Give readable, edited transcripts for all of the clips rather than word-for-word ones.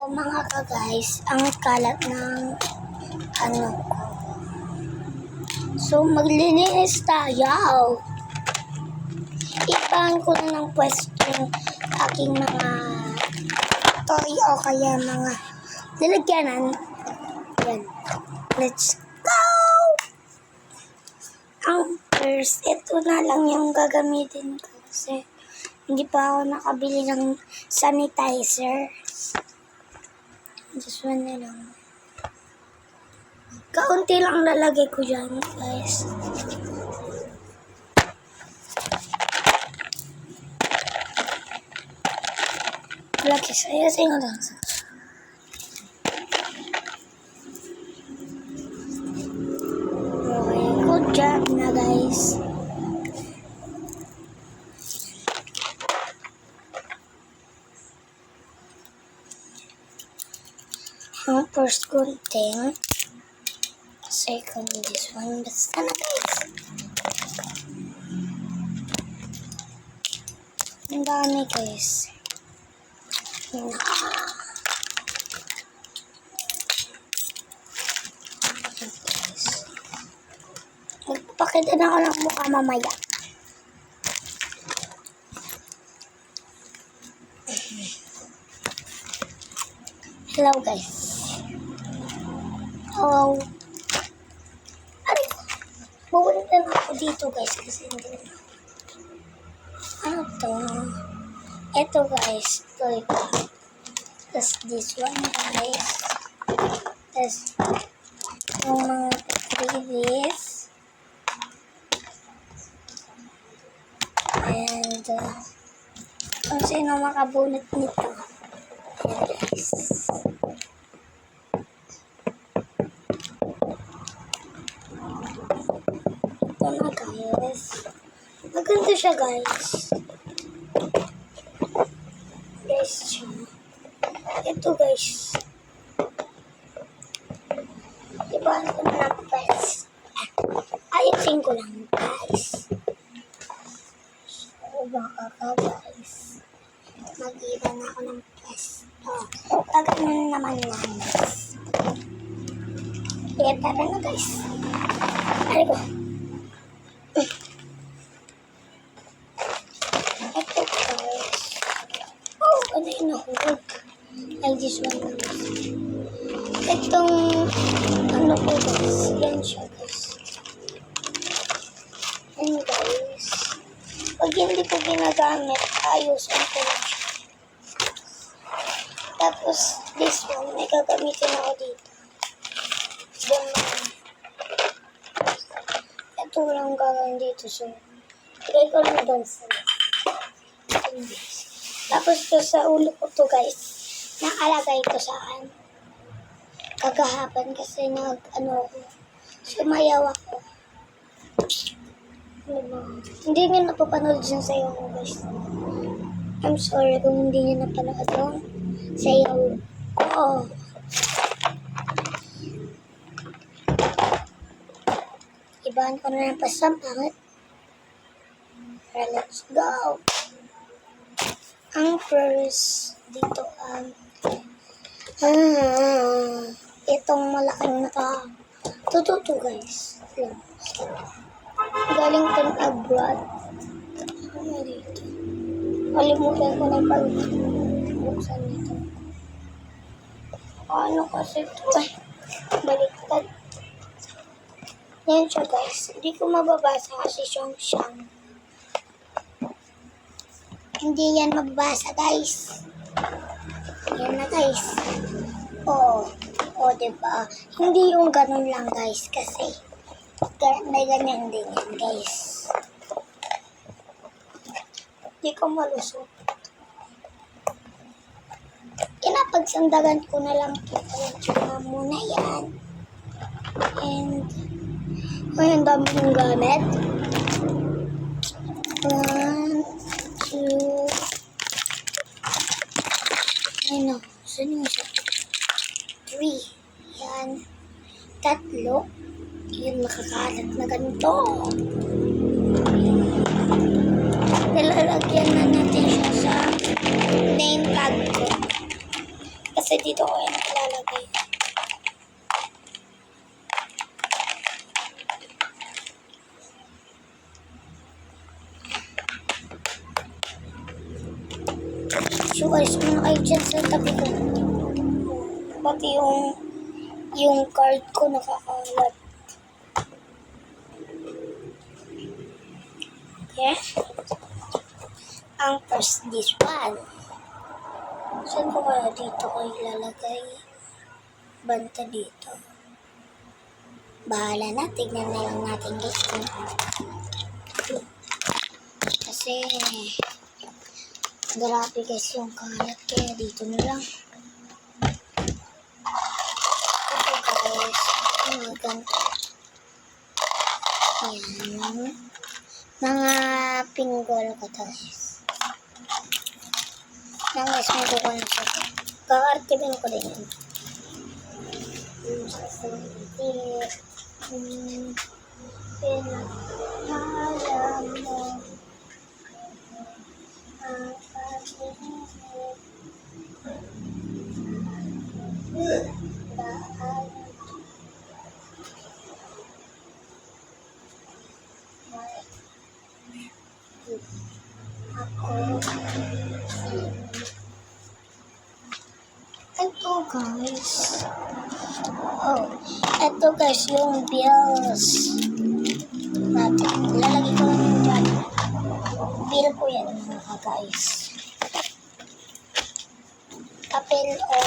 mga ka-guys, ang kalat ng ano ko. So, maglilinis tayo. Ipahan ko na ng pwesto yung aking mga toy o kaya mga lalagyanan. Yan. Let's go! Ang first, ito na lang yung gagamitin ko kasi hindi pa ako nakabili ng sanitizer. This one na lang. Kaunti lang lalagay ko dyan, guys. Lagi saya lang. Okay, good job na, guys. Ang first gunting. Second, this one. Basta na, guys. Ang dami, guys. Magpapakita na ako ng mukha mamaya. Hello, guys. Hello. Aray ko. Buwalita na ako dito, guys. Kasi hindi na. Ano to? Ito, guys. Ito. Tapos this one, guys. Tapos yung mga previous. And kung sino makabunot nito. Ayan, guys. Ito na, guys. Maganda siya, guys. Guys, ito, guys. Diba, ito na lang, guys. Ayusin ko lang, guys. So, baka ka, guys. Mag-iba na ako ng pwesto. Pagano naman lang, guys. Kaya tara na, guys. Ay ko. Ito, guys. Oh, ano yung nahulog? Ay, this one, guys. Itong, ano po, guys. Yan siya, guys. Yan, guys. Pag hindi ko ginagamit, ayusin ko lang siya. Tapos, this one, may gagamitin ako dito. Ito lang gagawin dito. So, lagay ko lang doon sa tapos to sa ulo ko to, guys. Nakalagay ko saan. Kagahapan kasi sumayaw ako. Diba? Hindi nyo napapanood yung sayaw ko, guys. I'm sorry kung hindi nyo napanood yung sayaw ko. Ibahan ko na ng pasampangit. Let's go. Ang first dito itong malaking naka tututo, guys. Galing tong abroad. Ano dito? Kalimutan ko na pag-buksan nito. Ano kasi ito? Baliktad. Yan siya, guys. Hindi ko mababasa kasi siyang. Hindi yan mababasa, guys. Yan na, guys. O, diba? Hindi yung ganun lang, guys. Kasi may ganyan din yan, guys. Hindi ko malusot. Kinapagsandagan ko na lang ito. Tsaka muna yan. And ang dami kong gamit. 1, 2, ayun o. Saan yung isa? 3. Yan. 3. Yan, makakalat na ganito. Nilalagyan na natin siya sa name tag ko. Basta dito ko yan ilalagay. So guys, muna kayo dyan sa tabi ko. Pati yung card ko nakakalat. Okay? Ang first, this one. Saan ko kaya dito ko ilalagay? Banta dito. Bahala na, tignan na lang natin guys. Kasi grabe guys yung kalat, kaya dito na lang. Ito guys, mga ganito. Ayan. Mga pinggol ko to guys. Yan guys, may kukuha na siya. Kaka-artibin ko din yan. Pinahalam mo ang pag-ibig. Ito guys. Ito guys yung bills natin. Lalagay ko lang yung dyan. Bill ko yan mga guys. Papel o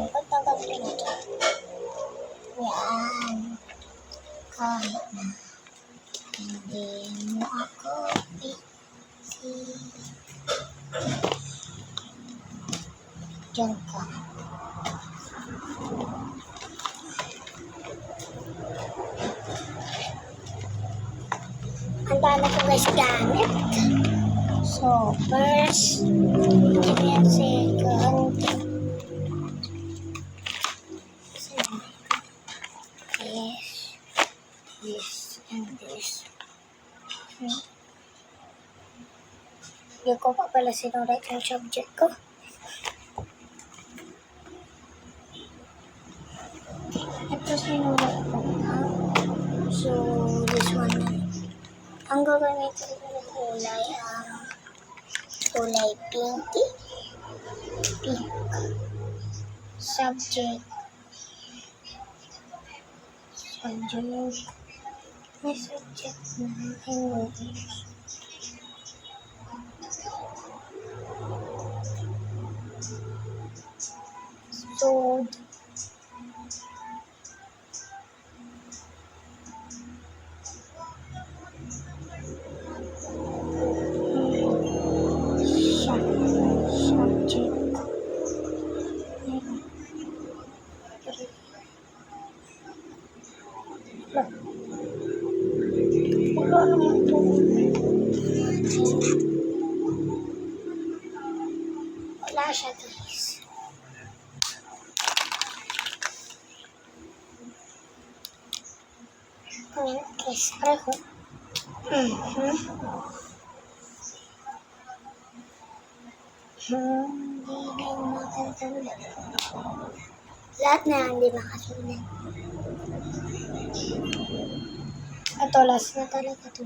pagtanggal ko nito. Yan. Kahit na hindi mo ako busy. Diyan ka. Ang dami ko guys gamit. So, first, and second. This, and this. Hindi ko pa pala sinulat yung subject ko. Ito sinulat ko na. So, this one na. Ang gagamitin ko ng kulay ang kulay pinky. Pink. Subject. May subject na English. Sword. Subject. Wala naman ito. Wala siya guys. Ayan guys, pareho. Hindi makasulat. Lahat na hindi makasulat. Ito, last na talaga ito.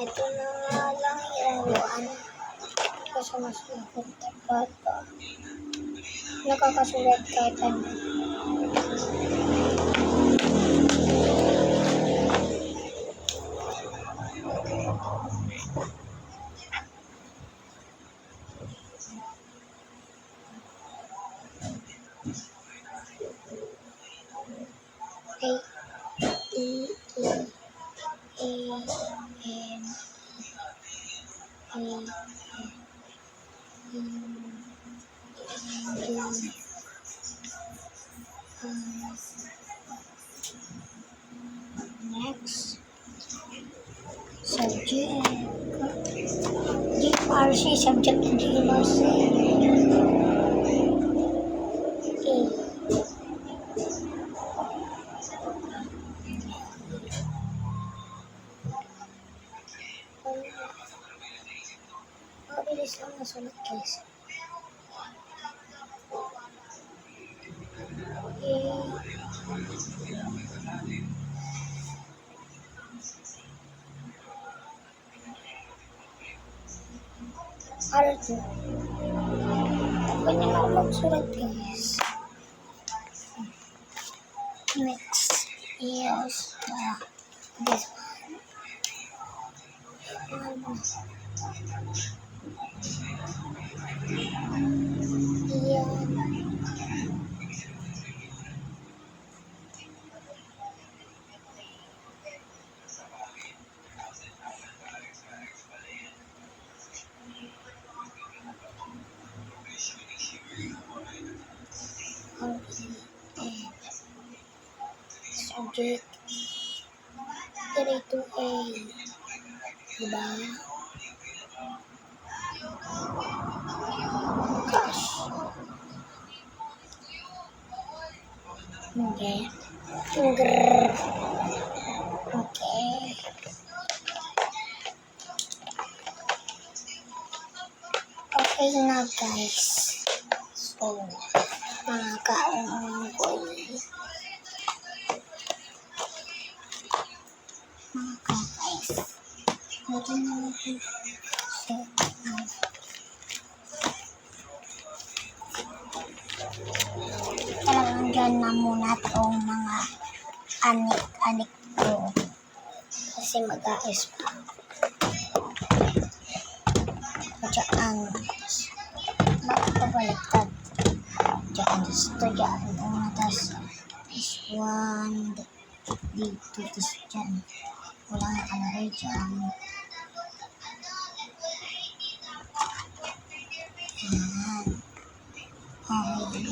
Ito na nga lang yan. Kasi mas nakatapat pa. Nakakasulat kahit ano. Next, subject. GRC, subject to GRC. Saan nasulat guys? R2. Tapos na ako magsulat guys. Next is this one. Subject grade 2A, diba? Gosh. Okay. Grrr. Okay. Okay na guys. So, mga kaunggoy. Mga guys. Ito na natin. Talagang dyan na muna itong mga anik-anik ko. Kasi mag-aayos pa. Diyan. Magpabaliktad. Diyan. Ito dyan. Tapos this one. Dito. Tapos dyan. Wala nakalagay dyan. Ayan. Okay.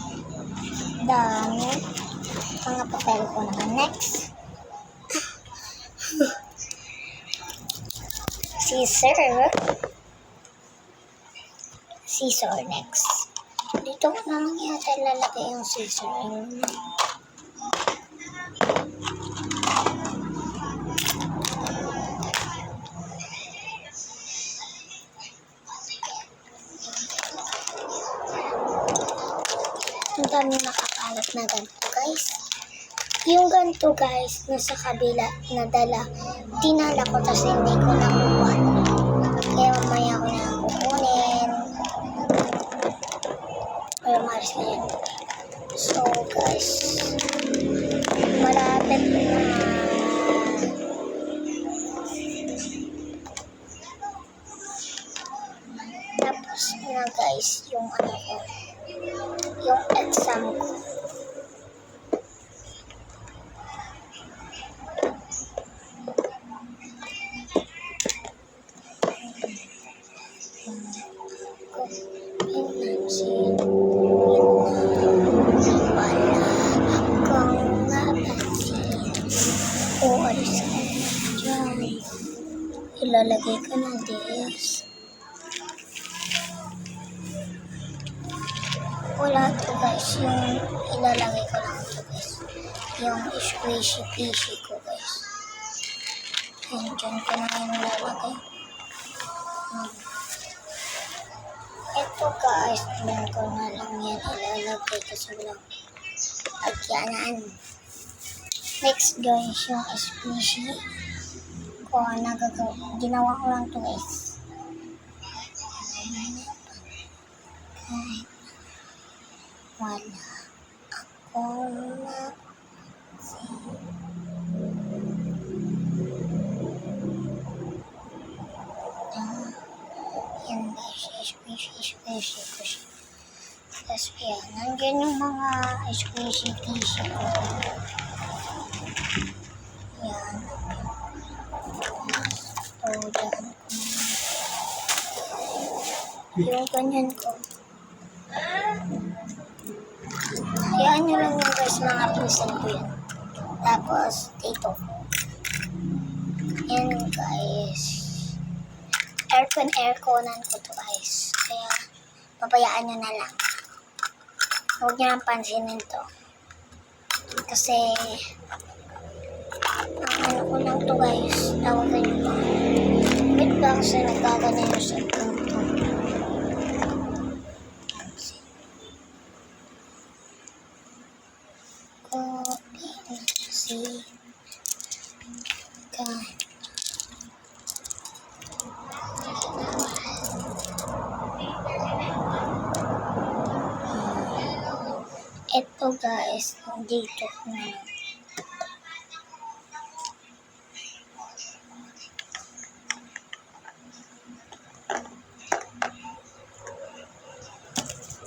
Dami. Mga papel ko naman. Next. Scissor next. Dito ko na lang yata lalagay yung scissor. Ang dami nakakalat na ganito guys. Yung ganito guys, nasa kabila na dala. Dinala ko tapos hindi ko nakuha. Kaya mamaya ko na kukunin. Pero maris na yun. So guys, malapit na. Tapos na guys, yung ano ko. Yung exam ko. Ilalagay ka na this. Wala to guys, yung ilalagay ko lang to guys. Yung squishy fishy ko guys. Ayan, dyan ko na yung ilalagay. Ito guys, dyan ko na lang yan ilalagay kasi walang agyanan. Next guys, yung squishy ko ginawa ko lang to guys. Wala akong yan guys, squishy. Tapos yan, nandiyan yung mga squishy tissue ko. Yan. So, dyan. Yung ganyan ko. Hayaan nyo lang yung guys, mga pinsan ko yan. Tapos, dito. Yan guys. Airconan ko to guys. Kaya, pabayaan nyo na lang. Huwag nyo lang pansinin to. Kasi, ano ko lang to guys. Tawagan nyo ba? Wait ba kasi nagkagana yung cellphone ko. Ito guys, dito na.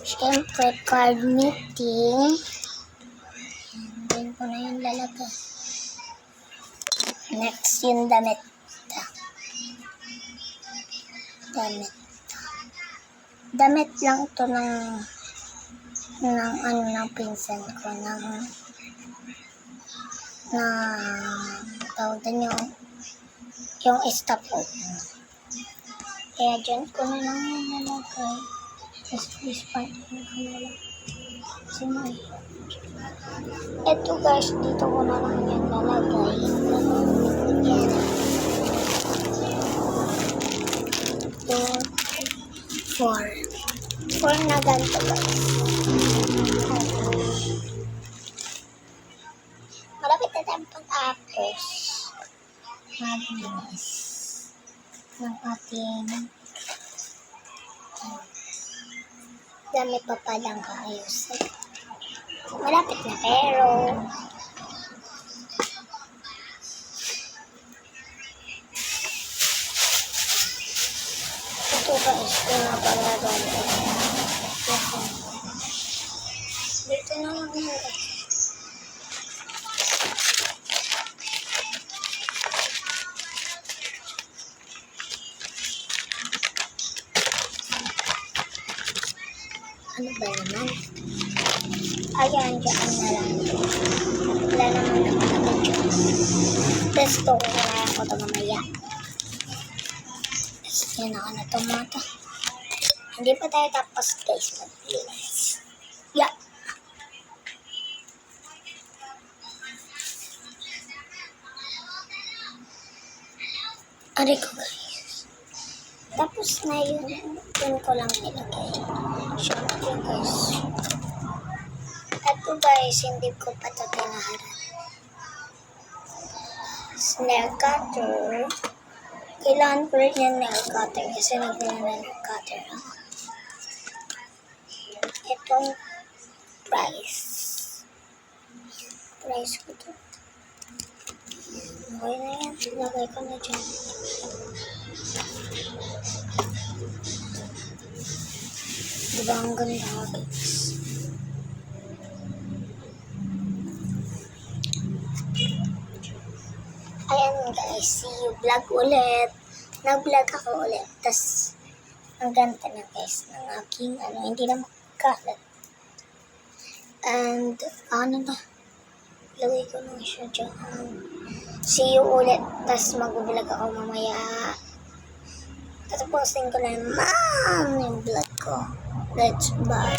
Siyempre, card meeting. Then ko na yung lalagay. Next, yung damit. Damit lang to ng pinsan ko, tawag din yung staff ko. Kaya dyan ko na lang yung nalagay. This part ko na lang. Ito guys, dito ko na lang yan nalagay. Yan. 2, 4 na ganito guys. Malapit na tayong pagtapos. Maglinis ng ating dami pa palang kaayusin. Malapit na pero ito guys, pinapalagan ko. Dito na lang yan guys. Ano ba naman? Ayan, dyan na lang. Wala naman naman dyan. Tapos ito, kukunayan ko ito mamaya. Tapos yan ako na tomato. Hindi pa tayo tapos guys, maglinis. Yeah. Aray ko guys. Tapos na yun. Yun ko lang nilagay. Siyempre guys. Ito guys, hindi ko pa ito tinaharap. Nail cutter. Kailangan ko rin yung nail cutter kasi nail cutter ako. Itong price. Price ko ito. Okay na yan. Lagay ko na dyan. Diba ang ganda guys? Ayan guys, see you vlog ulit. Nag-vlog ako ulit. Tapos, ang ganda na guys ng aking hindi na makalat. And, ano na? Lagay ko na siya dyan. See you ulit. Tapos, mag-vlog ako mamaya. Tapos, posting ko na yung vlog ko. Let's bye.